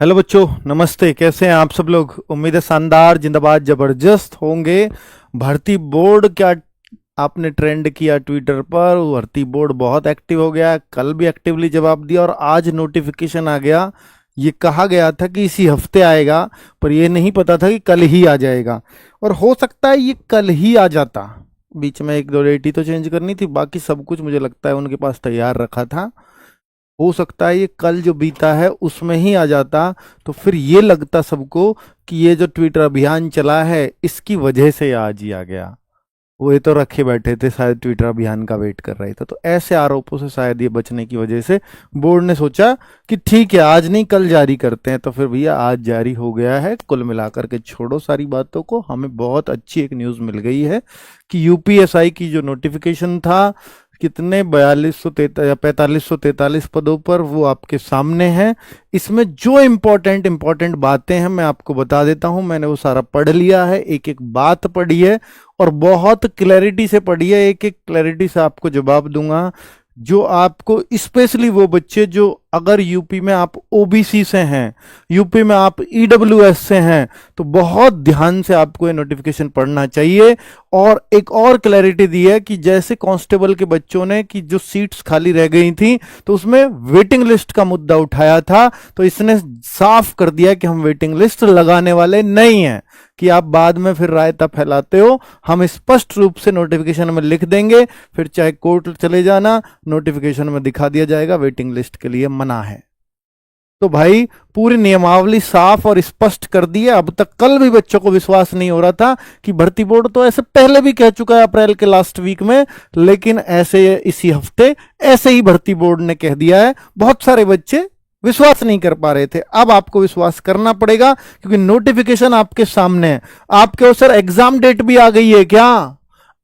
Hello बच्चों, नमस्ते। कैसे हैं आप सब लोग? उम्मीद है शानदार, जिंदाबाद, जबरदस्त होंगे। भर्ती बोर्ड क्या आपने ट्रेंड किया ट्विटर पर? भर्ती बोर्ड बहुत एक्टिव हो गया। कल भी एक्टिवली जवाब दिया और आज नोटिफिकेशन आ गया। ये कहा गया था कि इसी हफ्ते आएगा, पर ये नहीं पता था कि कल ही आ जाएगा। और हो सकता है ये कल ही आ जाता। बीच में एक दो डेट ही तो चेंज करनी थी, बाकी सब कुछ मुझे लगता है उनके पास तैयार रखा था। हो सकता है ये कल जो बीता है उसमें ही आ जाता, तो फिर ये लगता सबको कि ये जो ट्विटर अभियान चला है इसकी वजह से ये आज ही आ गया। वो ये तो रखे बैठे थे, शायद ट्विटर अभियान का वेट कर रहे थे। तो ऐसे आरोपों से शायद ये बचने की वजह से बोर्ड ने सोचा कि ठीक है, आज नहीं कल जारी करते हैं। तो फिर भैया आज जारी हो गया है। कुल मिलाकर के छोड़ो सारी बातों को, हमें बहुत अच्छी एक न्यूज़ मिल गई है कि यूपीएसआई की जो नोटिफिकेशन था, कितने 4543 पदों पर, वो आपके सामने है। इसमें जो इम्पोर्टेंट बातें हैं मैं आपको बता देता हूं। मैंने वो सारा पढ़ लिया है, एक एक बात पढ़ी है और बहुत क्लैरिटी से पढ़ी है। एक एक क्लैरिटी से आपको जवाब दूंगा, जो आपको स्पेशली वो बच्चे जो अगर यूपी में आप ओबीसी से हैं, यूपी में आप ईडब्ल्यूएस से हैं, तो बहुत ध्यान से आपको ये नोटिफिकेशन पढ़ना चाहिए। और एक और क्लैरिटी दी है कि जैसे कांस्टेबल के बच्चों ने कि जो सीट्स खाली रह गई थी तो उसमें वेटिंग लिस्ट का मुद्दा उठाया था, तो इसने साफ कर दिया कि हम वेटिंग लिस्ट लगाने वाले नहीं हैं, कि आप बाद में फिर रायता फैलाते हो। हम स्पष्ट रूप से नोटिफिकेशन में लिख देंगे, फिर चाहे कोर्ट चले जाना, नोटिफिकेशन में दिखा दिया जाएगा वेटिंग लिस्ट के लिए मना है। तो भाई पूरी नियमावली साफ और स्पष्ट कर दी है। अब तक कल भी बच्चों को विश्वास नहीं हो रहा था कि भर्ती बोर्ड तो ऐसे पहले भी कह चुका है अप्रैल के लास्ट वीक में, लेकिन ऐसे इसी हफ्ते ऐसे ही भर्ती बोर्ड ने कह दिया है। बहुत सारे बच्चे विश्वास नहीं कर पा रहे थे, अब आपको विश्वास करना पड़ेगा क्योंकि नोटिफिकेशन आपके सामने है। आपके सर एग्जाम डेट भी आ गई है क्या?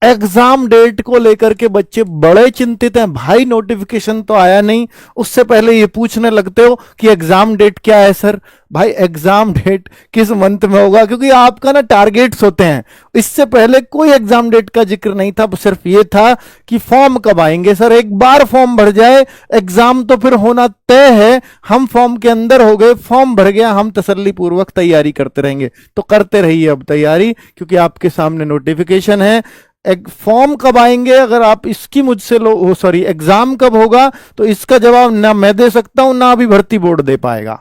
एग्जाम डेट को लेकर के बच्चे बड़े चिंतित हैं। भाई नोटिफिकेशन तो आया नहीं, उससे पहले ये पूछने लगते हो कि एग्जाम डेट क्या है सर। भाई एग्जाम डेट किस मंथ में होगा, क्योंकि आपका ना टारगेट्स होते हैं। इससे पहले कोई एग्जाम डेट का जिक्र नहीं था, सिर्फ ये था कि फॉर्म कब आएंगे सर। एक बार फॉर्म भर जाए, एग्जाम तो फिर होना तय है। हम फॉर्म के अंदर हो गए, फॉर्म भर गया, हम तसल्ली पूर्वक तैयारी करते रहेंगे। तो करते रहिए अब तैयारी, क्योंकि आपके सामने नोटिफिकेशन है। एक फॉर्म कब आएंगे, अगर आप इसकी मुझसे लो सॉरी एग्जाम कब होगा, तो इसका जवाब ना मैं दे सकता हूं, ना अभी भर्ती बोर्ड दे पाएगा,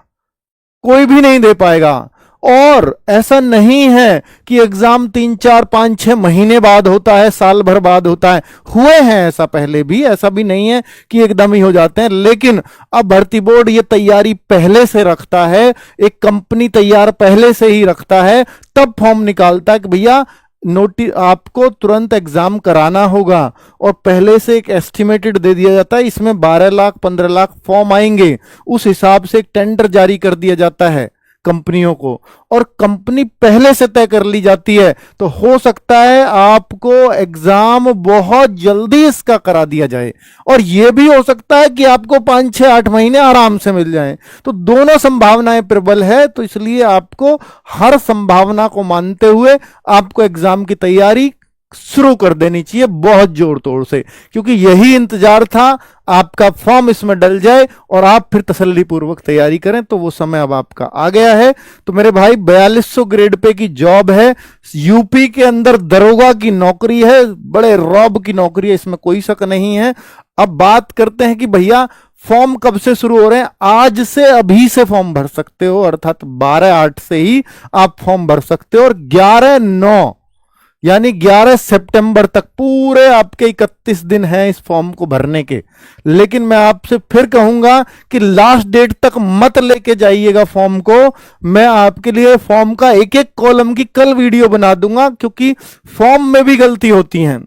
कोई भी नहीं दे पाएगा। और ऐसा नहीं है कि एग्जाम 3 4 5 6 महीने बाद होता है, साल भर बाद होता है। हुए हैं ऐसा पहले भी, ऐसा भी नहीं है कि एकदम ही हो जाते हैं। लेकिन अब भर्ती बोर्ड ये तैयारी पहले से रखता है, एक कंपनी तैयार पहले से ही रखता है, तब फॉर्म निकालता है कि भैया आपको तुरंत एग्जाम कराना होगा। और पहले से एक एस्टिमेटेड दे दिया जाता है, इसमें 12 लाख 15 लाख फॉर्म आएंगे, उस हिसाब से एक टेंडर जारी कर दिया जाता है कंपनियों को, और कंपनी पहले से तय कर ली जाती है। तो हो सकता है आपको एग्जाम बहुत जल्दी इसका करा दिया जाए, और यह भी हो सकता है कि आपको 5 6 8 महीने आराम से मिल जाएं। तो दोनों संभावनाएं प्रबल है, तो इसलिए आपको हर संभावना को मानते हुए आपको एग्जाम की तैयारी शुरू कर देनी चाहिए बहुत जोर तोड़ से, क्योंकि यही इंतजार था, आपका फॉर्म इसमें डल जाए और आप फिर तसल्ली पूर्वक तैयारी करें। तो वो समय अब आपका आ गया है। तो मेरे भाई 4200 ग्रेड पे की जॉब है, यूपी के अंदर दरोगा की नौकरी है, बड़े रॉब की नौकरी है, इसमें कोई शक नहीं है। अब बात करते हैं कि भैया फॉर्म कब से शुरू हो रहे हैं। आज से, अभी से फॉर्म भर सकते हो, अर्थात 12/8 से ही आप फॉर्म भर सकते हो, और 11/9 यानी 11 सितंबर तक पूरे आपके 31 दिन हैं इस फॉर्म को भरने के। लेकिन मैं आपसे फिर कहूंगा कि लास्ट डेट तक मत लेके जाइएगा फॉर्म को। मैं आपके लिए फॉर्म का एक एक कॉलम की कल वीडियो बना दूंगा, क्योंकि फॉर्म में भी गलती होती है।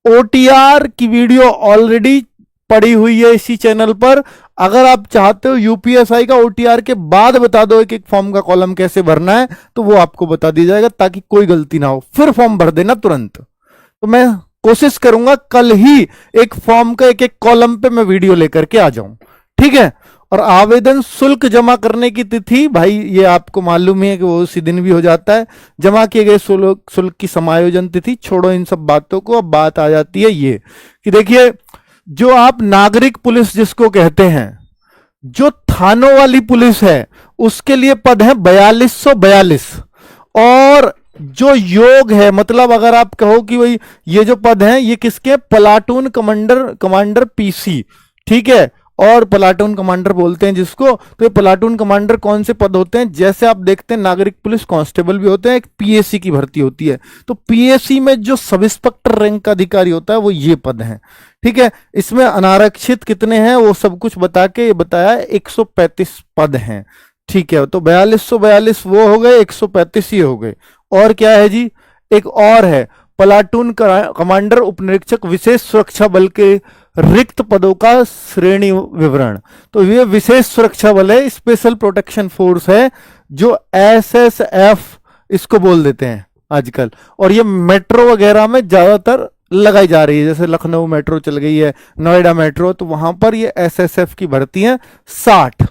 ओटीआर की वीडियो ऑलरेडी पड़ी हुई है इसी चैनल पर। अगर आप चाहते हो यूपीएसआई का ओटीआर के बाद बता दो एक एक फॉर्म का कॉलम कैसे भरना है, तो वो आपको बता दिया जाएगा, ताकि कोई गलती ना हो, फिर फॉर्म भर देना तुरंत। तो मैं कोशिश करूंगा कल ही एक फॉर्म का एक एक कॉलम पे मैं वीडियो लेकर के आ जाऊं, ठीक है। और आवेदन शुल्क जमा करने की तिथि, भाई ये आपको मालूम ही है कि वो उसी दिन भी हो जाता है। जमा किए गए शुल्क की समायोजन तिथि, छोड़ो इन सब बातों को। अब बात आ जाती है ये कि देखिए, जो आप नागरिक पुलिस जिसको कहते हैं, जो थानों वाली पुलिस है, उसके लिए पद है 4242। और जो योग है, मतलब अगर आप कहो कि भाई ये जो पद हैं ये किसके, प्लाटून कमांडर पीसी, ठीक है, और प्लाटून कमांडर बोलते हैं जिसको। तो ये प्लाटून कमांडर कौन से पद होते हैं, जैसे आप देखते हैं नागरिक पुलिस कांस्टेबल भी होते हैं, एक पीएससी की भर्ती होती है, तो पीएससी में जो सब इंस्पेक्टर रैंक का अधिकारी होता है वो ये पद है, ठीक है। इसमें अनारक्षित कितने हैं वो सब कुछ बता के बताया, 135 पद हैं, ठीक है। तो 4242 वो हो गए, 135 ये हो गए। और क्या है जी, एक और है प्लाटून कमांडर उपनिरीक्षक विशेष सुरक्षा बल के रिक्त पदों का श्रेणी विवरण। तो ये विशेष सुरक्षा बल है, स्पेशल प्रोटेक्शन फोर्स है, जो एसएसएफ इसको बोल देते हैं आजकल। और ये मेट्रो वगैरह में ज्यादातर लगाई जा रही है, जैसे लखनऊ मेट्रो चल गई है, नोएडा मेट्रो, तो वहां पर ये एसएसएफ की भर्ती है 60,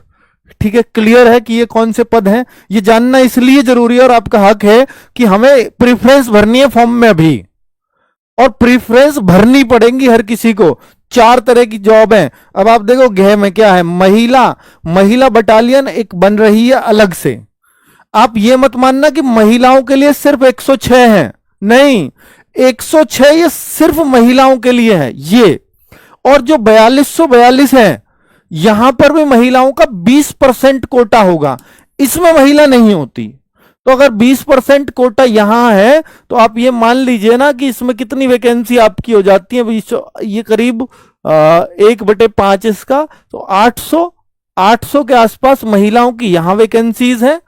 ठीक है। क्लियर है कि ये कौन से पद हैं, ये जानना इसलिए जरूरी है और आपका हक है कि हमें प्रीफरेंस भरनी है फॉर्म में अभी, और प्रीफरेंस भरनी पड़ेगी हर किसी को। 4 तरह की जॉब है। अब आप देखो गह में क्या है, महिला बटालियन एक बन रही है अलग से। आप ये मत मानना कि महिलाओं के लिए सिर्फ 106 है, नहीं, 106 ये सिर्फ महिलाओं के लिए है ये। और जो 4242 है, यहां पर भी महिलाओं का 20% कोटा होगा, इसमें महिला नहीं होती। तो अगर 20% कोटा यहां है तो आप ये मान लीजिए ना कि इसमें कितनी वैकेंसी आपकी हो जाती है, ये करीब 1/5 इसका, तो 800 के आसपास महिलाओं की यहां वैकेंसीज हैं।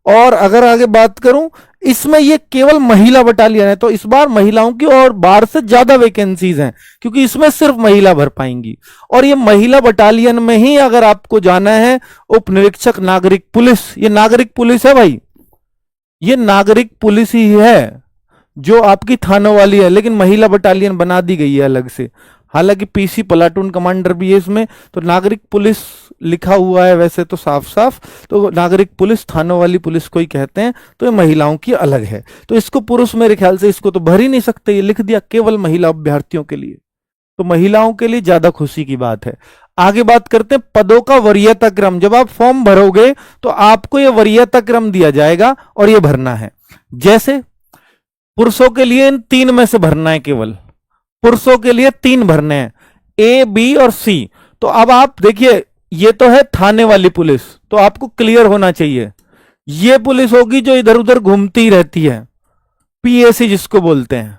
और अगर आगे बात करूं, इसमें ये केवल महिला बटालियन है, तो इस बार महिलाओं की और बाहर से ज्यादा वैकेंसीज हैं, क्योंकि इसमें सिर्फ महिला भर पाएंगी। और ये महिला बटालियन में ही अगर आपको जाना है उप निरीक्षक नागरिक पुलिस, ये नागरिक पुलिस है भाई, ये नागरिक पुलिस ही है जो आपकी थानों वाली है, लेकिन महिला बटालियन बना दी गई है अलग से। हालांकि पीसी प्लाटून कमांडर भी है इसमें, तो नागरिक पुलिस लिखा हुआ है वैसे तो साफ साफ, तो नागरिक पुलिस थानों वाली पुलिस को ही कहते हैं, तो ये महिलाओं की अलग है। तो इसको पुरुष मेरे ख्याल से इसको तो भर ही नहीं सकते, ये लिख दिया केवल महिला अभ्यर्थियों के लिए, तो महिलाओं के लिए ज्यादा खुशी की बात है। आगे बात करते हैं पदों का वरीयता क्रम। जब आप फॉर्म भरोगे तो आपको यह वरीयता क्रम दिया जाएगा और यह भरना है। जैसे पुरुषों के लिए इन 3 में से भरना है, केवल पुरुषों के लिए 3 भरने हैं, ए, बी और सी। तो अब आप देखिए, ये तो है थाने वाली पुलिस, तो आपको क्लियर होना चाहिए, ये पुलिस होगी जो इधर उधर घूमती रहती है, पीएसी जिसको बोलते हैं,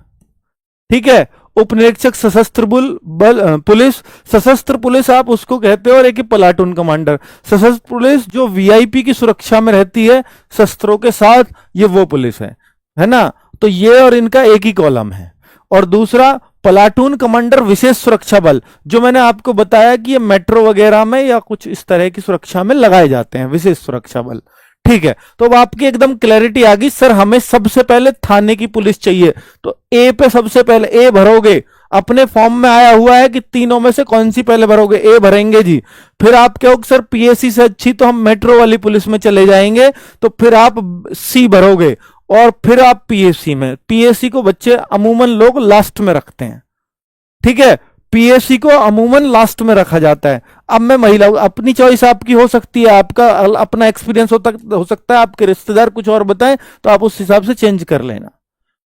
ठीक है। उपनिरीक्षक सशस्त्र पुलिस, सशस्त्र पुलिस आप उसको कहते हो, और एक प्लाटून कमांडर सशस्त्र पुलिस जो वीआईपी की सुरक्षा में रहती है शस्त्रों के साथ, ये वो पुलिस है ना। तो ये और इनका एक ही कॉलम है। और दूसरा प्लाटून कमांडर विशेष सुरक्षा बल, जो मैंने आपको बताया कि ये मेट्रो वगैरह में या कुछ इस तरह की सुरक्षा में लगाए जाते हैं, विशेष सुरक्षा बल, ठीक है। तो अब आपकी एकदम क्लैरिटी आ गई, सर हमें सबसे पहले थाने की पुलिस चाहिए, तो ए पे सबसे पहले ए भरोगे। अपने फॉर्म में आया हुआ है कि तीनों में से कौन सी पहले भरोगे, ए भरेंगे जी। फिर आप कहोगे सर पीएससी से अच्छी तो हम मेट्रो वाली पुलिस में चले जाएंगे, तो फिर आप सी भरोगे, और फिर आप पीएससी में। पीएससी को बच्चे अमूमन लोग लास्ट में रखते हैं, ठीक है, पीएससी को अमूमन लास्ट में रखा जाता है। अब मैं महिला, अपनी चॉइस आपकी हो सकती है, आपका अपना एक्सपीरियंस हो सकता है, आपके रिश्तेदार कुछ और बताएं तो आप उस हिसाब से चेंज कर लेना,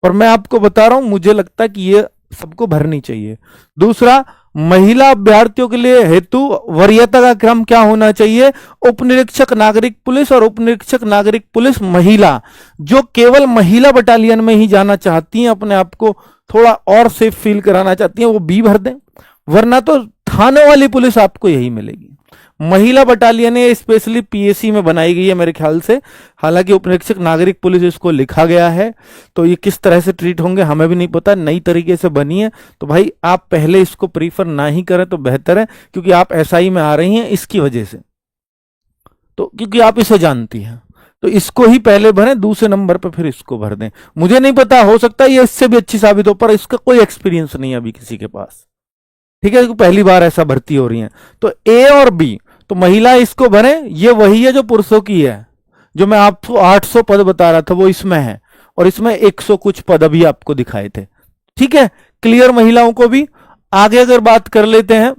और मैं आपको बता रहा हूं मुझे लगता है कि ये सबको भरनी चाहिए। दूसरा, महिला अभ्यर्थियों के लिए हेतु वरीयता का क्रम क्या होना चाहिए, उपनिरीक्षक नागरिक पुलिस और उपनिरीक्षक नागरिक पुलिस महिला, जो केवल महिला बटालियन में ही जाना चाहती हैं, अपने आप को थोड़ा और सेफ फील कराना चाहती हैं, वो बी भर दें, वरना तो थानों वाली पुलिस आपको यही मिलेगी। महिला बटालियन स्पेशली पीएससी में बनाई गई है मेरे ख्याल से, हालांकि उपनिरीक्षक नागरिक पुलिस इसको लिखा गया है, तो ये किस तरह से ट्रीट होंगे हमें भी नहीं पता, नई तरीके से बनी है। तो भाई आप पहले इसको प्रीफर ना ही करें तो बेहतर है, क्योंकि आप एसआई में आ रही हैं इसकी वजह से, तो क्योंकि आप इसे जानती हैं, तो इसको ही पहले भरें, दूसरे नंबर पर फिर इसको भर दें। मुझे नहीं पता, हो सकता है ये इससे भी अच्छी साबित हो, पर इसका कोई एक्सपीरियंस नहीं है अभी किसी के पास, ठीक है, पहली बार ऐसा भर्ती हो रही है। तो ए और बी, तो महिला इसको भरें, ये वही है जो पुरुषों की है, जो मैं आपको 800 पद बता रहा था वो इसमें है, और इसमें 100 कुछ पद अभी आपको दिखाए थे, ठीक है। क्लियर महिलाओं को भी। आगे अगर बात कर लेते हैं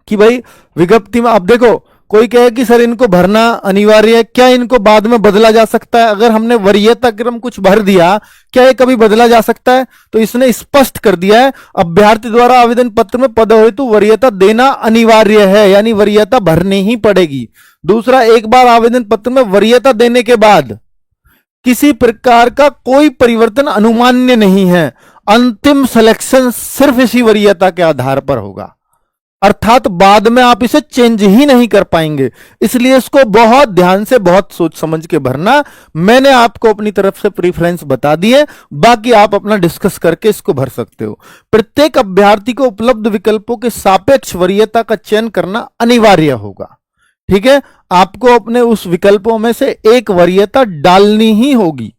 कि भाई विज्ञप्ति में, अब देखो कोई कहे कि सर इनको भरना अनिवार्य है, क्या इनको बाद में बदला जा सकता है? अगर हमने वरीयता क्रम कुछ भर दिया, क्या ये कभी बदला जा सकता है? तो इसने स्पष्ट कर दिया है, अभ्यर्थी द्वारा आवेदन पत्र में पद हेतु वरीयता देना अनिवार्य है, यानी वरीयता भरनी ही पड़ेगी। दूसरा, एक बार आवेदन पत्र में वरीयता देने के बाद किसी प्रकार का कोई परिवर्तन अनुमान्य नहीं है। अंतिम सिलेक्शन सिर्फ इसी वरीयता के आधार पर होगा, अर्थात बाद में आप इसे चेंज ही नहीं कर पाएंगे। इसलिए इसको बहुत ध्यान से, बहुत सोच समझ के भरना। मैंने आपको अपनी तरफ से प्रीफरेंस बता दी है, बाकी आप अपना डिस्कस करके इसको भर सकते हो। प्रत्येक अभ्यर्थी को उपलब्ध विकल्पों के सापेक्ष वरीयता का चयन करना अनिवार्य होगा। ठीक है, आपको अपने उस विकल्पों में से एक वरीयता डालनी ही होगी,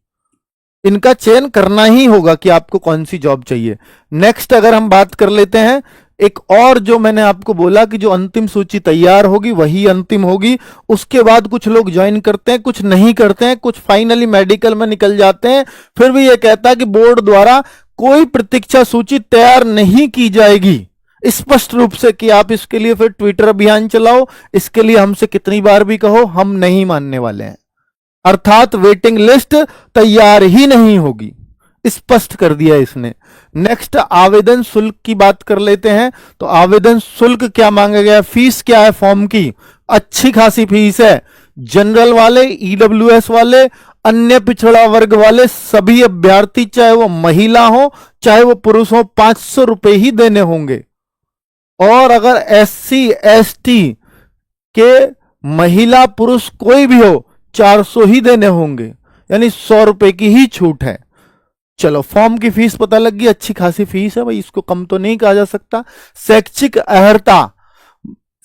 इनका चयन करना ही होगा कि आपको कौन सी जॉब चाहिए। नेक्स्ट अगर हम बात कर लेते हैं, एक और जो मैंने आपको बोला कि जो अंतिम सूची तैयार होगी वही अंतिम होगी, उसके बाद कुछ लोग ज्वाइन करते हैं, कुछ नहीं करते हैं, कुछ फाइनली मेडिकल में निकल जाते हैं। फिर भी यह कहता है कि बोर्ड द्वारा कोई प्रतीक्षा सूची तैयार नहीं की जाएगी, स्पष्ट रूप से, कि आप इसके लिए फिर ट्विटर अभियान चलाओ, इसके लिए हमसे कितनी बार भी कहो, हम नहीं मानने वाले हैं। अर्थात वेटिंग लिस्ट तैयार ही नहीं होगी, स्पष्ट कर दिया इसने। नेक्स्ट आवेदन शुल्क की बात कर लेते हैं। तो आवेदन शुल्क क्या मांगा गया, फीस क्या है फॉर्म की? अच्छी खासी फीस है। जनरल वाले, ईडब्ल्यूएस वाले, अन्य पिछड़ा वर्ग वाले सभी अभ्यर्थी, चाहे वो महिला हो चाहे वो पुरुष हो, 500 रुपए ही देने होंगे। और अगर एससी एसटी के महिला पुरुष कोई भी हो, 400 ही देने होंगे, यानी 100 रुपए की ही छूट है। चलो, फॉर्म की फीस पता लग गई, अच्छी खासी फीस है भाई, इसको कम तो नहीं कहा जा सकता। शैक्षिक अर्हता,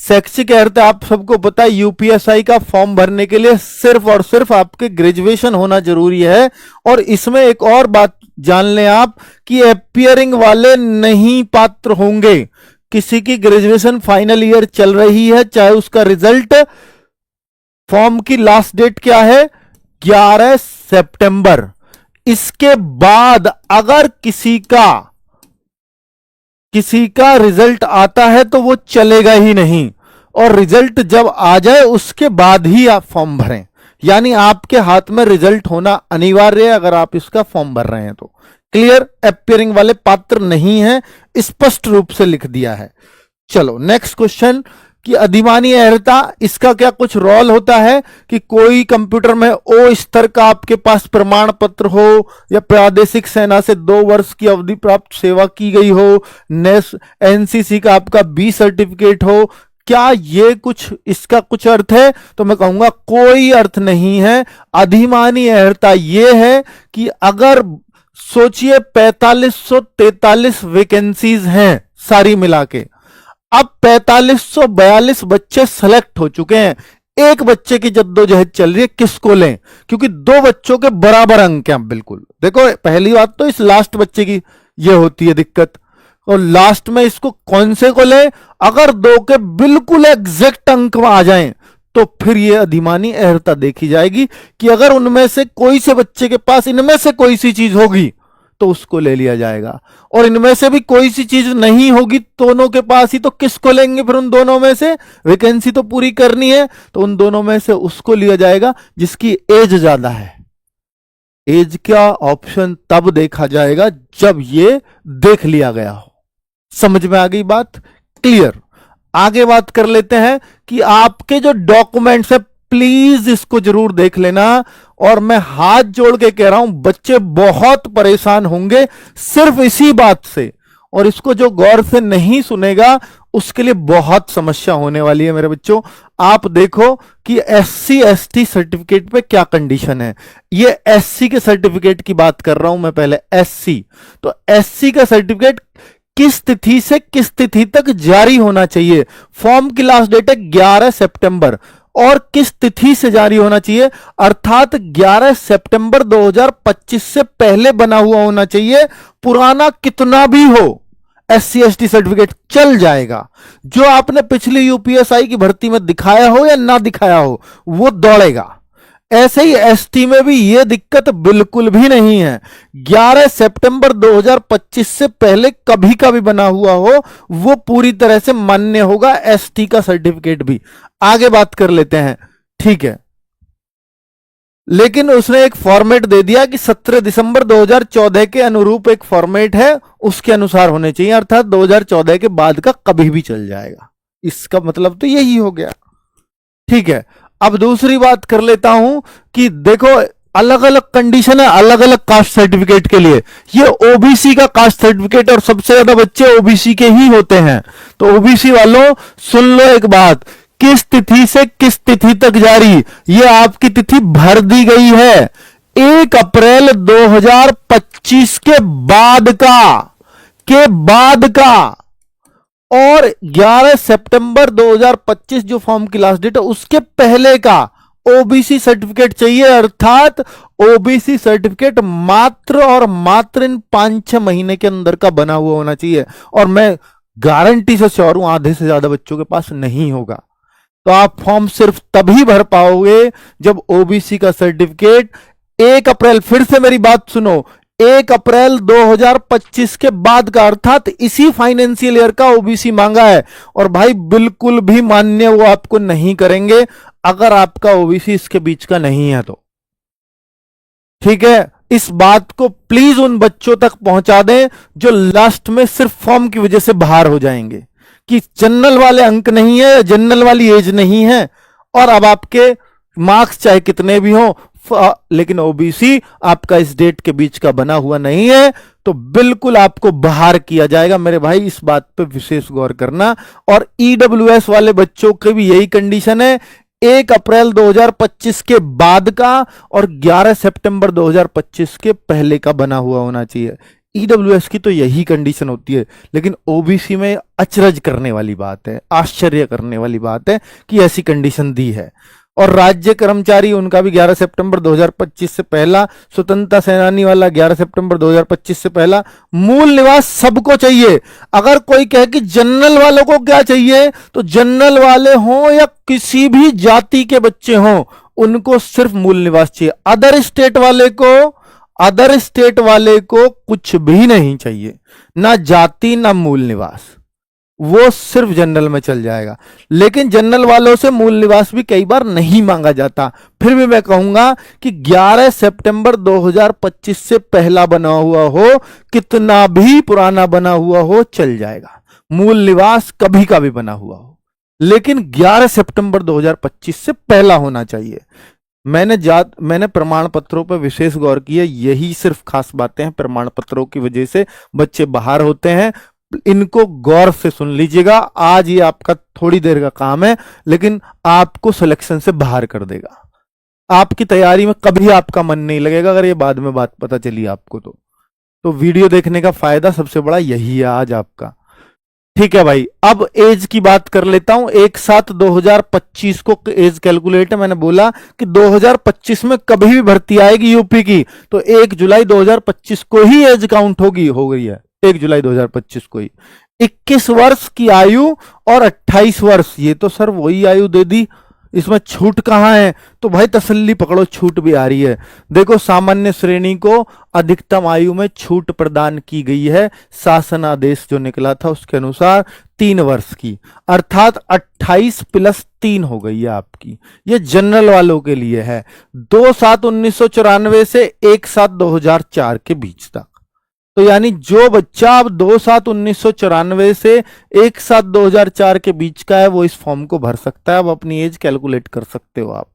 शैक्षिक अर्हता आप सबको पता है, यूपीएसआई का फॉर्म भरने के लिए सिर्फ और सिर्फ आपके ग्रेजुएशन होना जरूरी है। और इसमें एक और बात जान लें आप कि अपीयरिंग वाले नहीं पात्र होंगे। किसी की ग्रेजुएशन फाइनल ईयर चल रही है, चाहे उसका रिजल्ट, फॉर्म की लास्ट डेट क्या है, 11 सितंबर। इसके बाद अगर किसी का रिजल्ट आता है तो वो चलेगा ही नहीं, और रिजल्ट जब आ जाए उसके बाद ही आप फॉर्म भरें, यानी आपके हाथ में रिजल्ट होना अनिवार्य है अगर आप इसका फॉर्म भर रहे हैं तो। क्लियर, अपीयरिंग वाले पात्र नहीं है, स्पष्ट रूप से लिख दिया है। चलो नेक्स्ट क्वेश्चन कि अधिमानी अर्हता, इसका क्या कुछ रोल होता है कि कोई कंप्यूटर में ओ स्तर का आपके पास प्रमाण पत्र हो, या प्रादेशिक सेना से 2 वर्ष की अवधि प्राप्त सेवा की गई हो, एनसीसी का आपका बी सर्टिफिकेट हो, क्या ये कुछ, इसका कुछ अर्थ है? तो मैं कहूंगा कोई अर्थ नहीं है। अधिमानी अर्हता ये है कि अगर सोचिए 4543 वैकेंसीज हैं सारी मिला के, अब 4542 बच्चे सेलेक्ट हो चुके हैं, एक बच्चे की जद्दोजहद चल रही है, किसको लें? क्योंकि 2 बच्चों के बराबर अंक हैं। बिल्कुल देखो, पहली बात तो इस लास्ट बच्चे की ये होती है दिक्कत, और लास्ट में इसको कौन से को लें? अगर 2 के बिल्कुल एग्जैक्ट अंक आ जाएं तो फिर ये अधिमानी अर्हता देखी जाएगी कि अगर उनमें से कोई से बच्चे के पास इनमें से कोई सी चीज होगी तो उसको ले लिया जाएगा, और इनमें से भी कोई सी चीज नहीं होगी दोनों के पास ही, तो किसको लेंगे फिर? उन दोनों में से, वैकेंसी तो पूरी करनी है, तो उन दोनों में से उसको लिया जाएगा जिसकी एज ज्यादा है। एज का ऑप्शन तब देखा जाएगा जब ये देख लिया गया हो। समझ में आ गई बात? क्लियर। आगे बात कर लेते हैं कि आपके जो डॉक्यूमेंट्स है, प्लीज इसको जरूर देख लेना, और मैं हाथ जोड़ के कह रहा हूं बच्चे बहुत परेशान होंगे सिर्फ इसी बात से, और इसको जो गौर से नहीं सुनेगा उसके लिए बहुत समस्या होने वाली है मेरे बच्चों। आप देखो कि एससी एसटी सर्टिफिकेट पे क्या कंडीशन है। ये एससी के सर्टिफिकेट की बात कर रहा हूं मैं पहले, एससी। तो एससी का सर्टिफिकेट किस तिथि से किस तिथि तक जारी होना चाहिए? फॉर्म की लास्ट डेट है 11 सितंबर, और किस तिथि से जारी होना चाहिए? अर्थात 11 सितंबर 2025 से पहले बना हुआ होना चाहिए। पुराना कितना भी हो, एससी एसटी सर्टिफिकेट चल जाएगा। जो आपने पिछली यूपीएसआई की भर्ती में दिखाया हो या ना दिखाया हो, वो दौड़ेगा। ऐसे ही एसटी में भी ये दिक्कत बिल्कुल भी नहीं है। 11 सितंबर 2025 से पहले कभी का भी बना हुआ हो वो पूरी तरह से मान्य होगा, एसटी का सर्टिफिकेट भी। आगे बात कर लेते हैं, ठीक है। लेकिन उसने एक फॉर्मेट दे दिया कि 17 दिसंबर 2014 के अनुरूप एक फॉर्मेट है, उसके अनुसार होने चाहिए, अर्थात 2014 के बाद का कभी भी चल जाएगा। इसका मतलब तो यही हो गया, ठीक है। अब दूसरी बात कर लेता हूं कि देखो अलग अलग कंडीशन है अलग अलग कास्ट सर्टिफिकेट के लिए। ये ओबीसी का कास्ट सर्टिफिकेट और सबसे ज्यादा बच्चे ओबीसी के ही होते हैं। तो ओबीसी वालों सुन लो एक बात, किस तिथि से किस तिथि तक जारी, ये आपकी तिथि भर दी गई है। 1 अप्रैल 2025 के बाद का और 11 सितंबर 2025 जो फॉर्म की लास्ट डेट है उसके पहले का ओबीसी सर्टिफिकेट चाहिए। अर्थात ओबीसी सर्टिफिकेट मात्र और मात्र इन 5-6 महीने के अंदर का बना हुआ होना चाहिए। और मैं गारंटी से श्योर हूं आधे से ज्यादा बच्चों के पास नहीं होगा। तो आप फॉर्म सिर्फ तभी भर पाओगे जब ओबीसी का सर्टिफिकेट 1 अप्रैल, फिर से मेरी बात सुनो, 1 अप्रैल 2025 के बाद का, अर्थात इसी फाइनेंशियल ईयर का ओबीसी मांगा है। और भाई बिल्कुल भी मान्य वो आपको नहीं करेंगे अगर आपका ओबीसी इसके बीच का नहीं है तो, ठीक है। इस बात को प्लीज उन बच्चों तक पहुंचा दें जो लास्ट में सिर्फ फॉर्म की वजह से बाहर हो जाएंगे कि जनरल वाले अंक नहीं है, जनरल वाली एज नहीं है, और अब आपके मार्क्स चाहे कितने भी हों लेकिन ओबीसी आपका इस डेट के बीच का बना हुआ नहीं है, तो बिल्कुल आपको बाहर किया जाएगा। मेरे भाई इस बात पे विशेष गौर करना। और ईडब्ल्यूएस वाले बच्चों की भी यही कंडीशन है, 1 अप्रैल 2025 के बाद का और 11 सितंबर 2025 के पहले का बना हुआ होना चाहिए। ईडब्ल्यूएस की तो यही कंडीशन होती है, लेकिन ओबीसी में अचरज करने वाली बात है, आश्चर्य करने वाली बात है कि ऐसी कंडीशन दी है। और राज्य कर्मचारी उनका भी 11 सितंबर 2025 से पहला, स्वतंत्रता सेनानी वाला 11 सितंबर 2025 से पहला, मूल निवास सबको चाहिए। अगर कोई कहे कि जनरल वालों को क्या चाहिए, तो जनरल वाले हों या किसी भी जाति के बच्चे हों उनको सिर्फ मूल निवास चाहिए। अदर स्टेट वाले को कुछ भी नहीं चाहिए, ना जाति ना मूल निवास, वो सिर्फ जनरल में चल जाएगा। लेकिन जनरल वालों से मूल निवास भी कई बार नहीं मांगा जाता। फिर भी मैं कहूंगा कि 11 सितंबर 2025 से पहला बना हुआ हो, कितना भी पुराना बना हुआ हो, चल जाएगा। मूल निवास कभी का भी बना हुआ हो, लेकिन 11 सितंबर 2025 से पहला होना चाहिए। मैंने प्रमाण पत्रों पर विशेष गौर किया, यही सिर्फ खास बातें हैं, प्रमाण पत्रों की वजह से बच्चे बाहर होते हैं। इनको गौर से सुन लीजिएगा, आज ये आपका थोड़ी देर का काम है, लेकिन आपको सिलेक्शन से बाहर कर देगा। आपकी तैयारी में कभी आपका मन नहीं लगेगा अगर ये बाद में बात पता चली आपको तो वीडियो देखने का फायदा सबसे बड़ा यही है आज आपका, ठीक है भाई। अब एज की बात कर लेता हूं। 1/7/2025 को एज कैलकुलेट है। मैंने बोला कि 2025 में कभी भी भर्ती आएगी यूपी की तो 1 जुलाई 2025 को ही एज काउंट हो गई है, 1 जुलाई 2025 को ही। 21 वर्ष की आयु और 28 वर्ष, ये तो सर वही आयु दे दी, इसमें छूट कहां है? तो भाई तसल्ली पकड़ो, छूट भी आ रही है। देखो सामान्य श्रेणी को अधिकतम आयु में छूट प्रदान की गई है, शासन आदेश जो निकला था उसके अनुसार 3 वर्ष की, अर्थात 28 + 3 हो गई है आपकी। ये जनरल वालों के लिए है, 2/7/1994 से 1/7/2004 के बीच तक। तो यानी जो बच्चा अब 2/7/1994 से 1/7/2004 के बीच का है वो इस फॉर्म को भर सकता है। अब अपनी एज कैलकुलेट कर सकते हो आप,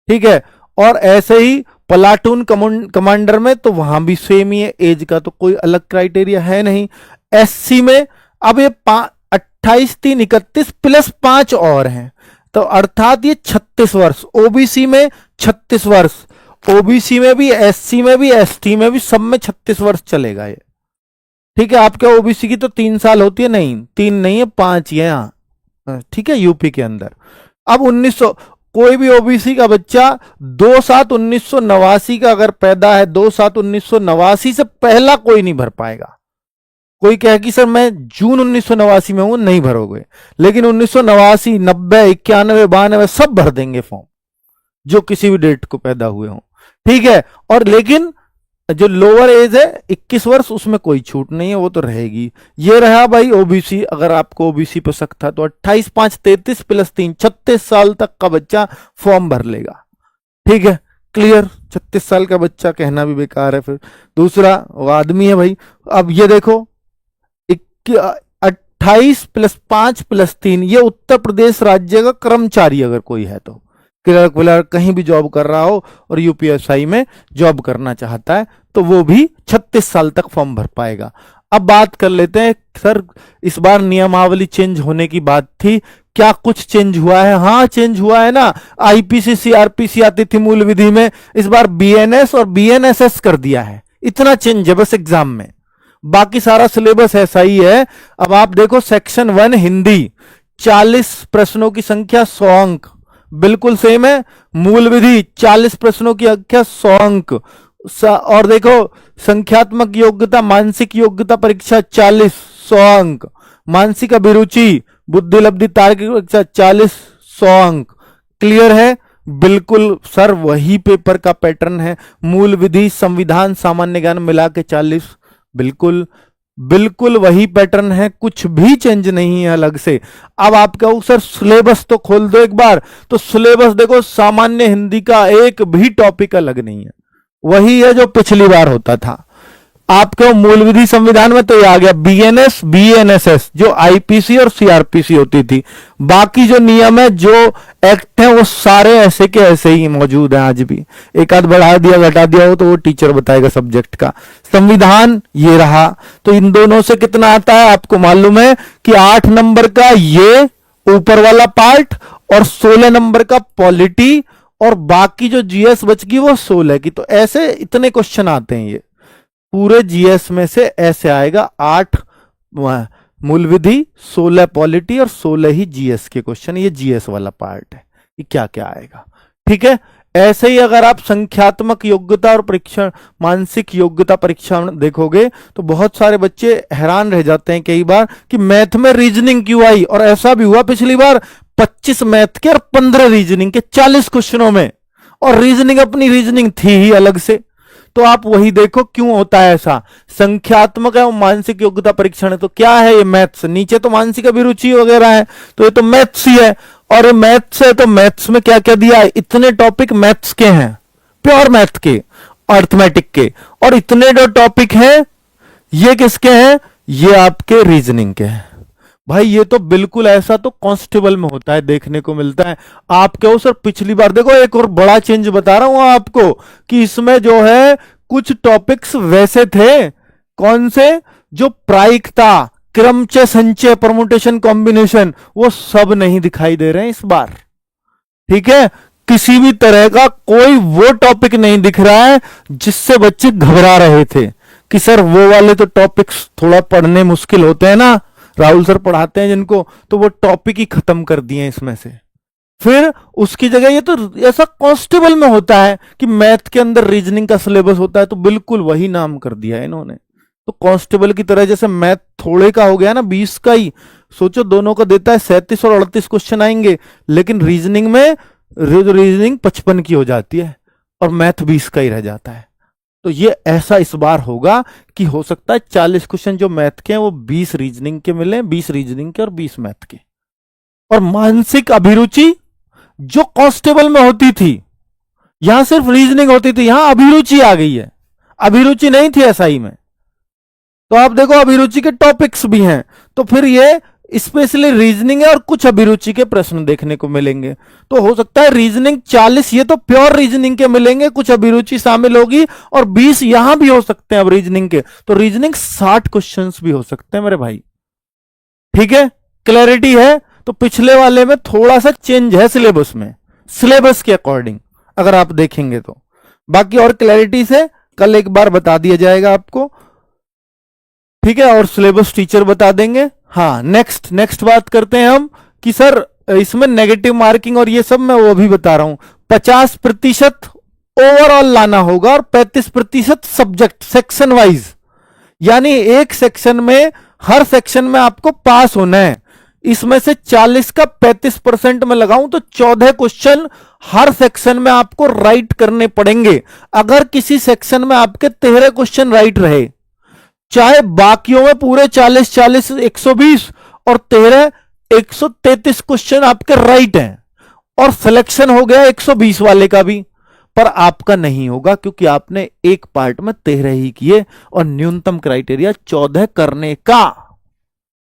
ठीक है। और ऐसे ही प्लाटून कमांडर में तो वहां भी सेम ही है, एज का तो कोई अलग क्राइटेरिया है नहीं। एससी में अब ये 28, 3, 31 + 5 और हैं, तो अर्थात ये 36 वर्ष। ओबीसी में 36 वर्ष, ओबीसी में भी, एससी में भी, एसटी में भी, सब में 36 वर्ष चलेगा ये, ठीक है। आपके ओबीसी की तो 3 साल होती है, नहीं 3 नहीं है 5 ही है यहाँ, ठीक है, यूपी के अंदर। अब 1900 कोई भी ओबीसी का बच्चा 2/7/1989 का अगर पैदा है, 2/7/1989 से पहला कोई नहीं भर पाएगा। कोई कहे कि सर मैं जून 1989 में हूं, नहीं भरोगे, लेकिन 1989, 90, 91, 92 सब भर देंगे फॉर्म, जो किसी भी डेट को पैदा हुए हों, ठीक है। और लेकिन जो लोअर एज है 21 वर्ष, उसमें कोई छूट नहीं है, वो तो रहेगी। ये रहा भाई ओबीसी, अगर आपको ओबीसी पे शक था तो 28/5 = 33 + 3 36 साल तक का बच्चा फॉर्म भर लेगा, ठीक है, क्लियर। 36 साल का बच्चा कहना भी बेकार है। फिर दूसरा वो आदमी है भाई, अब ये देखो 28 + 5 + 3, ये उत्तर प्रदेश राज्य का कर्मचारी अगर कोई है तो, क्लर्क व्लर्क कहीं भी जॉब कर रहा हो और यूपीएसआई में जॉब करना चाहता है तो वो भी 36 साल तक फॉर्म भर पाएगा। अब बात कर लेते हैं, सर इस बार नियमावली चेंज होने की बात थी, क्या कुछ चेंज हुआ है? हाँ चेंज हुआ है ना। आईपीसी सीआरपीसी आती थी मूल विधि में, इस बार बीएनएस और बीएनएसएस कर दिया है। इतना चेंज है बस एग्जाम में, बाकी सारा सिलेबस ऐसा ही है। अब आप देखो सेक्शन 1 हिंदी 40 प्रश्नों की संख्या 100 अंक, बिल्कुल सेम है। मूल विधि 40 प्रश्नों की संख्या 100 अंक। और देखो संख्यात्मक योग्यता मानसिक योग्यता परीक्षा 40 100 अंक। मानसिक अभिरुचि बुद्धिलब्धि तार्किक परीक्षा 40 100 अंक। क्लियर है? बिल्कुल सर वही पेपर का पैटर्न है। मूल विधि संविधान सामान्य ज्ञान मिला के 40, बिल्कुल बिल्कुल वही पैटर्न है, कुछ भी चेंज नहीं है अलग से। अब आप कहो सर सिलेबस तो खोल दो एक बार, तो सिलेबस देखो सामान्य हिंदी का एक भी टॉपिक अलग नहीं है, वही है जो पिछली बार होता था। आपके मूल विधि संविधान में तो ये आ गया बीएनएस बीएनएसएस जो आईपीसी और सीआरपीसी होती थी। बाकी जो नियम है जो एक्ट है वो सारे ऐसे के ऐसे ही मौजूद हैं आज भी। एक आध बढ़ा दिया घटा दिया हो तो वो टीचर बताएगा सब्जेक्ट का। संविधान ये रहा, तो इन दोनों से कितना आता है आपको मालूम है कि 8 नंबर का ये ऊपर वाला पार्ट और 16 नंबर का पॉलिटी, और बाकी जो जीएस बच गई वो 16 की। तो ऐसे इतने क्वेश्चन आते हैं, ये पूरे जीएस में से ऐसे आएगा 8 मूल विधि 16 पॉलिटी और 16 ही जीएस के क्वेश्चन। ये जीएस वाला पार्ट है कि क्या क्या आएगा, ठीक है। ऐसे ही अगर आप संख्यात्मक योग्यता और परीक्षण मानसिक योग्यता परीक्षा देखोगे तो बहुत सारे बच्चे हैरान रह जाते हैं कई बार कि मैथ में रीजनिंग क्यों आई। और ऐसा भी हुआ पिछली बार 25 मैथ के और 15 रीजनिंग के 40 क्वेश्चनों में, और रीजनिंग अपनी रीजनिंग थी ही अलग से। तो आप वही देखो क्यों होता है ऐसा। संख्यात्मक है और मानसिक योग्यता परीक्षण है तो क्या है ये मैथ्स, नीचे तो मानसिक अभिरुचि वगैरह है तो ये तो मैथ्स ही है। और मैथ्स है तो मैथ्स में क्या क्या दिया है, इतने टॉपिक मैथ्स के हैं, प्योर मैथ के, अर्थमेटिक के, और इतने जो टॉपिक हैं ये किसके हैं, ये आपके रीजनिंग के हैं। भाई ये तो बिल्कुल ऐसा तो कांस्टेबल में होता है, देखने को मिलता है। आप कहो सर पिछली बार देखो एक और बड़ा चेंज बता रहा हूं आपको कि इसमें जो है कुछ टॉपिक्स वैसे थे, कौन से, जो प्रायिकता, क्रमचय संचय परमुटेशन कॉम्बिनेशन, वो सब नहीं दिखाई दे रहे हैं इस बार, ठीक है। किसी भी तरह का कोई वो टॉपिक नहीं दिख रहा है जिससे बच्चे घबरा रहे थे कि सर वो वाले तो टॉपिक्स थोड़ा पढ़ने मुश्किल होते हैं ना, राहुल सर पढ़ाते हैं जिनको, तो वो टॉपिक ही खत्म कर दिए इसमें से। फिर उसकी जगह ये तो ऐसा कांस्टेबल में होता है कि मैथ के अंदर रीजनिंग का सिलेबस होता है, तो बिल्कुल वही नाम कर दिया है इन्होंने। तो कांस्टेबल की तरह जैसे मैथ थोड़े का हो गया ना 20 का ही, सोचो दोनों का देता है 37 और 38 क्वेश्चन आएंगे, लेकिन रीजनिंग में रीजनिंग 55 की हो जाती है और मैथ 20 का ही रह जाता है। तो ये ऐसा इस बार होगा कि हो सकता है 40 क्वेश्चन जो मैथ के हैं वो 20 रीजनिंग के मिले, 20 रीजनिंग के और 20 मैथ के। और मानसिक अभिरुचि जो कांस्टेबल में होती थी, यहां सिर्फ रीजनिंग होती थी, यहां अभिरुचि आ गई है, अभिरुचि नहीं थी एसआई में। तो आप देखो अभिरुचि के टॉपिक्स भी हैं, तो फिर ये स्पेशली रीजनिंग है और कुछ अभिरुचि के प्रश्न देखने को मिलेंगे। तो हो सकता है रीजनिंग 40 ये तो प्योर रीजनिंग के मिलेंगे, कुछ अभिरुचि शामिल होगी, और 20 यहां भी हो सकते हैं अब रीजनिंग के, तो रीजनिंग 60 क्वेश्चंस भी हो सकते हैं मेरे भाई, ठीक है। क्लैरिटी है? तो पिछले वाले में थोड़ा सा चेंज है सिलेबस में, सिलेबस के अकॉर्डिंग अगर आप देखेंगे तो। बाकी और क्लैरिटी से कल एक बार बता दिया जाएगा आपको, ठीक है, और सिलेबस टीचर बता देंगे। हाँ नेक्स्ट बात करते हैं हम कि सर इसमें नेगेटिव मार्किंग और ये सब मैं वो भी बता रहा हूं। 50% ओवरऑल लाना होगा और 35% सब्जेक्ट सेक्शन वाइज, यानी एक सेक्शन में हर सेक्शन में आपको पास होना है। इसमें से 40 का 35% में लगाऊं तो 14 क्वेश्चन हर सेक्शन में आपको राइट करने पड़ेंगे। अगर किसी सेक्शन में आपके 13 क्वेश्चन राइट रहे, चाहे बाकियों में पूरे 40 120 और 13 133 क्वेश्चन आपके राइट हैं और सिलेक्शन हो गया 120 वाले का भी, पर आपका नहीं होगा क्योंकि आपने एक पार्ट में 13 ही किए और न्यूनतम क्राइटेरिया 14 करने का,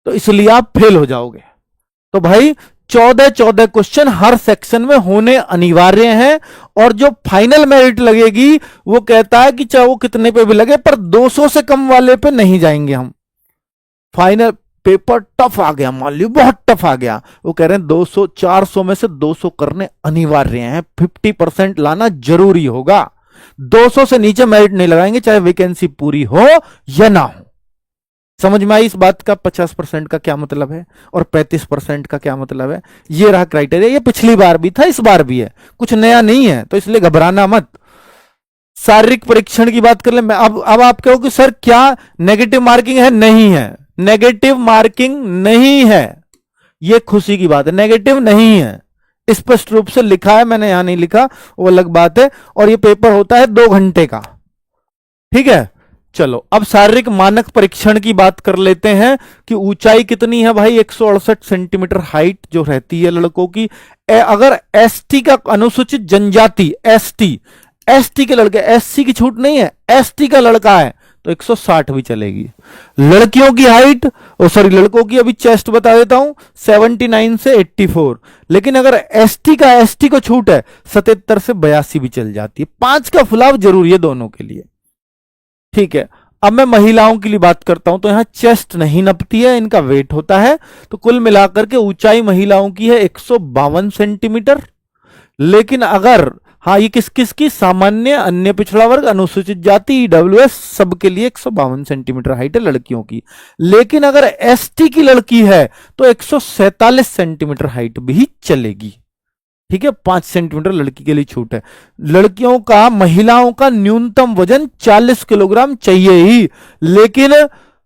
तो इसलिए आप फेल हो जाओगे। तो भाई 14 क्वेश्चन हर सेक्शन में होने अनिवार्य हैं और जो फाइनल मेरिट लगेगी वो कहता है कि चाहे वो कितने पे भी लगे पर 200 से कम वाले पे नहीं जाएंगे हम। फाइनल पेपर टफ आ गया, मान लो बहुत टफ आ गया, वो कह रहे हैं 200 400 में से 200 करने अनिवार्य हैं, 50% लाना जरूरी होगा। 200 से नीचे मेरिट नहीं लगाएंगे चाहे वैकेंसी पूरी हो या ना हो। समझ में आई इस बात का 50% का क्या मतलब है और 35% का क्या मतलब है? ये रहा क्राइटेरिया। ये पिछली बार भी था, इस बार भी है, कुछ नया नहीं है, तो इसलिए घबराना मत। शारीरिक परीक्षण की बात कर ले। अब आप कहोगे सर क्या नेगेटिव मार्किंग है? नहीं है, नेगेटिव मार्किंग नहीं है, ये खुशी की बात है, नेगेटिव नहीं है, स्पष्ट रूप से लिखा है, मैंने यहां नहीं लिखा, वो अलग बात है। और ये पेपर होता है 2 घंटे का, ठीक है। चलो अब शारीरिक मानक परीक्षण की बात कर लेते हैं कि ऊंचाई कितनी है भाई। 168 सेंटीमीटर हाइट जो रहती है लड़कों की। अगर एसटी का, अनुसूचित जनजाति एसटी के लड़के, एससी की छूट नहीं है, एसटी का लड़का है तो 160 भी चलेगी। लड़कियों की हाइट, लड़कों की अभी चेस्ट बता देता हूं, 79 से 84, लेकिन अगर एसटी को छूट है 77 से 82 भी चल जाती है। 5 का फुलाव जरूरी है दोनों के लिए, ठीक है। अब मैं महिलाओं के लिए बात करता हूं तो यहां चेस्ट नहीं नपती है, इनका वेट होता है। तो कुल मिलाकर के ऊंचाई महिलाओं की है 152 सेंटीमीटर। लेकिन अगर, हाँ, ये किस किस की, सामान्य, अन्य पिछड़ा वर्ग, अनुसूचित जाति, ईडब्ल्यूएस, सबके लिए 152 सेंटीमीटर हाइट है लड़कियों की। लेकिन अगर एसटी की लड़की है तो 147 सेंटीमीटर हाइट भी चलेगी, ठीक है। 5 सेंटीमीटर लड़की के लिए छूट है। लड़कियों का, महिलाओं का न्यूनतम वजन 40 किलोग्राम चाहिए ही, लेकिन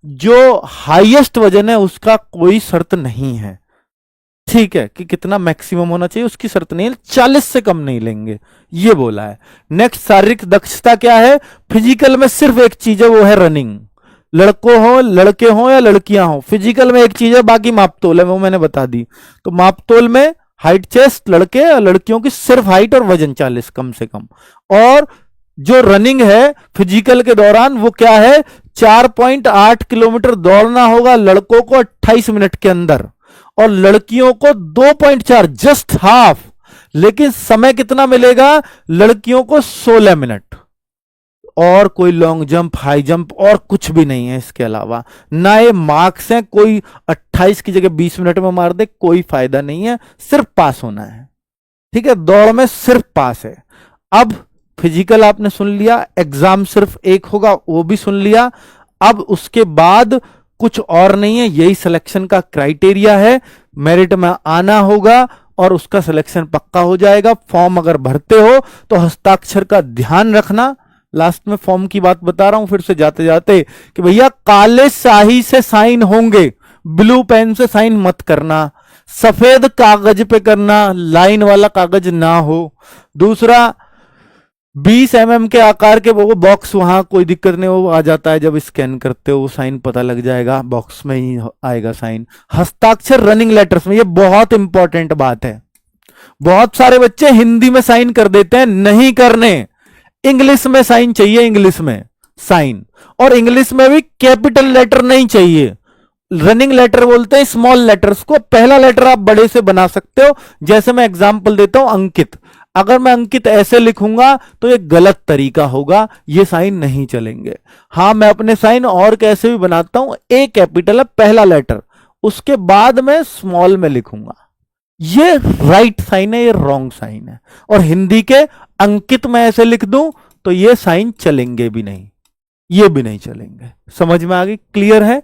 जो हाईएस्ट वजन है उसका कोई शर्त नहीं है, ठीक है, कि कितना मैक्सिमम होना चाहिए उसकी शर्त नहीं है, 40 से कम नहीं लेंगे, ये बोला है। नेक्स्ट, शारीरिक दक्षता क्या है? फिजिकल में सिर्फ एक चीज है, वो है रनिंग। लड़कों हो, लड़के हो या लड़कियां हो, फिजिकल में एक चीज है, बाकी मापतोल है, वो मैंने बता दी। तो मापतोल में हाइट, चेस्ट लड़के और लड़कियों की सिर्फ हाइट और वजन 40 कम से कम। और जो रनिंग है फिजिकल के दौरान वो क्या है? 4.8 किलोमीटर दौड़ना होगा लड़कों को 28 मिनट के अंदर और लड़कियों को 2.4, जस्ट हाफ। लेकिन समय कितना मिलेगा? लड़कियों को 16 मिनट, और कोई लॉन्ग जंप, हाई जंप और कुछ भी नहीं है इसके अलावा। ना ये मार्क्स हैं, कोई 28 की जगह 20 मिनट में मार दे, कोई फायदा नहीं है, सिर्फ पास होना है, ठीक है। दौड़ में सिर्फ पास है। अब फिजिकल आपने सुन लिया, एग्जाम सिर्फ एक होगा, वो भी सुन लिया। अब उसके बाद कुछ और नहीं है, यही सिलेक्शन का क्राइटेरिया है। मेरिट में आना होगा और उसका सिलेक्शन पक्का हो जाएगा। फॉर्म अगर भरते हो तो हस्ताक्षर का ध्यान रखना। लास्ट में फॉर्म की बात बता रहा हूं फिर से जाते जाते कि भैया काले स्याही से साइन होंगे, ब्लू पेन से साइन मत करना, सफेद कागज पे करना, लाइन वाला कागज ना हो। दूसरा, 20 mm के आकार के वो बॉक्स, वहां कोई दिक्कत नहीं, वो आ जाता है जब स्कैन करते हो, वो साइन पता लग जाएगा, बॉक्स में ही आएगा साइन। हस्ताक्षर रनिंग लेटर्स में, ये बहुत इंपॉर्टेंट बात है। बहुत सारे बच्चे हिंदी में साइन कर देते हैं, नहीं करने, इंग्लिश में साइन चाहिए, इंग्लिश में साइन, और इंग्लिश में भी कैपिटल लेटर नहीं चाहिए। रनिंग लेटर बोलते हैं स्मॉल लेटर्स को। पहला लेटर आप बड़े से बना सकते हो, जैसे मैं एग्जांपल देता हूं, अंकित। अगर मैं अंकित ऐसे लिखूंगा तो ये गलत तरीका होगा, ये साइन नहीं चलेंगे। हां, मैं अपने साइन और कैसे भी बनाता हूं, ए कैपिटल है पहला लेटर, उसके बाद मैं स्मॉल में लिखूंगा, ये राइट साइन है, ये रॉन्ग साइन है। और हिंदी के अंकित में ऐसे लिख दूं तो ये साइन चलेंगे भी नहीं, ये भी नहीं चलेंगे। समझ में आ गई? क्लियर है?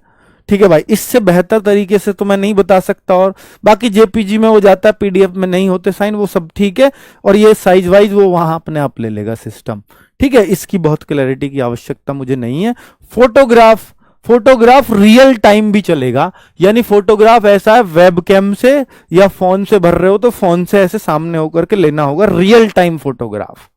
ठीक है भाई, इससे बेहतर तरीके से तो मैं नहीं बता सकता। और बाकी जेपीजी में हो जाता है, पीडीएफ में नहीं होते साइन, वो सब ठीक है। और ये साइज वाइज वो वहां अपने आप ले लेगा सिस्टम, ठीक है। इसकी बहुत क्लैरिटी की आवश्यकता मुझे नहीं है। फोटोग्राफ, फोटोग्राफ रियल टाइम भी चलेगा, यानी फोटोग्राफ ऐसा है वेबकैम से या फोन से भर रहे हो तो फोन से ऐसे सामने होकर के लेना होगा, रियल टाइम फोटोग्राफ।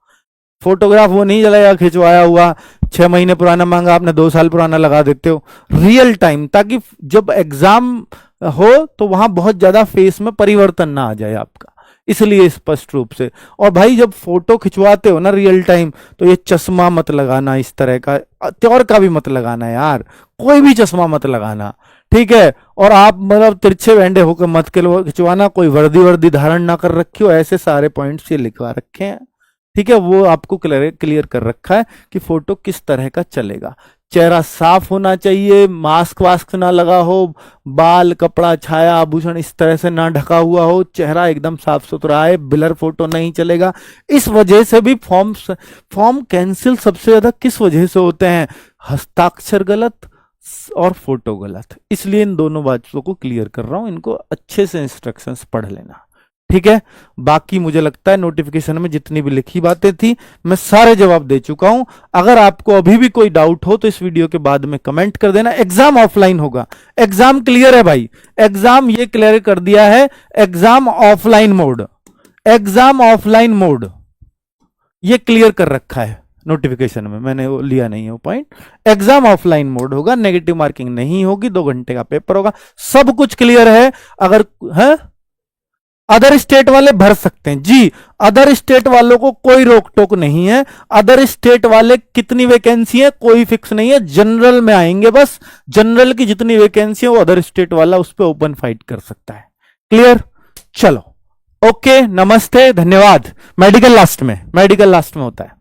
फोटोग्राफ वो नहीं चलेगा खिंचवाया हुआ 6 महीने पुराना मांगा आपने 2 साल पुराना लगा देते हो, रियल टाइम, ताकि जब एग्जाम हो तो वहां बहुत ज्यादा फेस में परिवर्तन ना आ जाए आपका, इसलिए स्पष्ट रूप से। और भाई जब फोटो खिंचवाते हो ना रियल टाइम, तो ये चश्मा मत लगाना, इस तरह का त्योर का भी मत लगाना यार, कोई भी चश्मा मत लगाना, ठीक है। और आप मतलब तिरछे बैंडे होकर मत खिंचवाना, कोई वर्दी वर्दी धारण ना कर रखी हो, ऐसे सारे पॉइंट्स ये लिखवा रखे हैं, ठीक है। वो आपको क्लियर कर रखा है कि फोटो किस तरह का चलेगा। चेहरा साफ होना चाहिए, मास्क वास्क ना लगा हो, बाल कपड़ा छाया आभूषण इस तरह से ना ढका हुआ हो, चेहरा एकदम साफ सुथरा है, ब्लर फोटो नहीं चलेगा। इस वजह से भी फॉर्म कैंसिल सबसे ज्यादा किस वजह से होते हैं, हस्ताक्षर गलत और फोटो गलत। इसलिए इन दोनों बातों को क्लियर कर रहा हूं, इनको अच्छे से इंस्ट्रक्शंस पढ़ लेना, ठीक है। बाकी मुझे लगता है नोटिफिकेशन में जितनी भी लिखी बातें थी मैं सारे जवाब दे चुका हूं। अगर आपको अभी भी कोई डाउट हो तो इस वीडियो के बाद में कमेंट कर देना। एग्जाम ऑफलाइन होगा, एग्जाम क्लियर है भाई, एग्जाम ये क्लियर कर दिया है, exam offline mode, exam offline mode ये क्लियर कर रखा है नोटिफिकेशन में, मैंने वो लिया नहीं है वो पॉइंट। एग्जाम ऑफलाइन मोड होगा, नेगेटिव मार्किंग नहीं होगी, 2 घंटे का पेपर होगा, सब कुछ क्लियर है। अगर है अदर स्टेट वाले भर सकते हैं जी, अदर स्टेट वालों को कोई रोक टोक नहीं है। अदर स्टेट वाले कितनी वैकेंसी है कोई फिक्स नहीं है, जनरल में आएंगे, बस जनरल की जितनी वैकेंसी है वो अदर स्टेट वाला उस पर ओपन फाइट कर सकता है। क्लियर, चलो ओके, नमस्ते, धन्यवाद। मेडिकल लास्ट में होता है।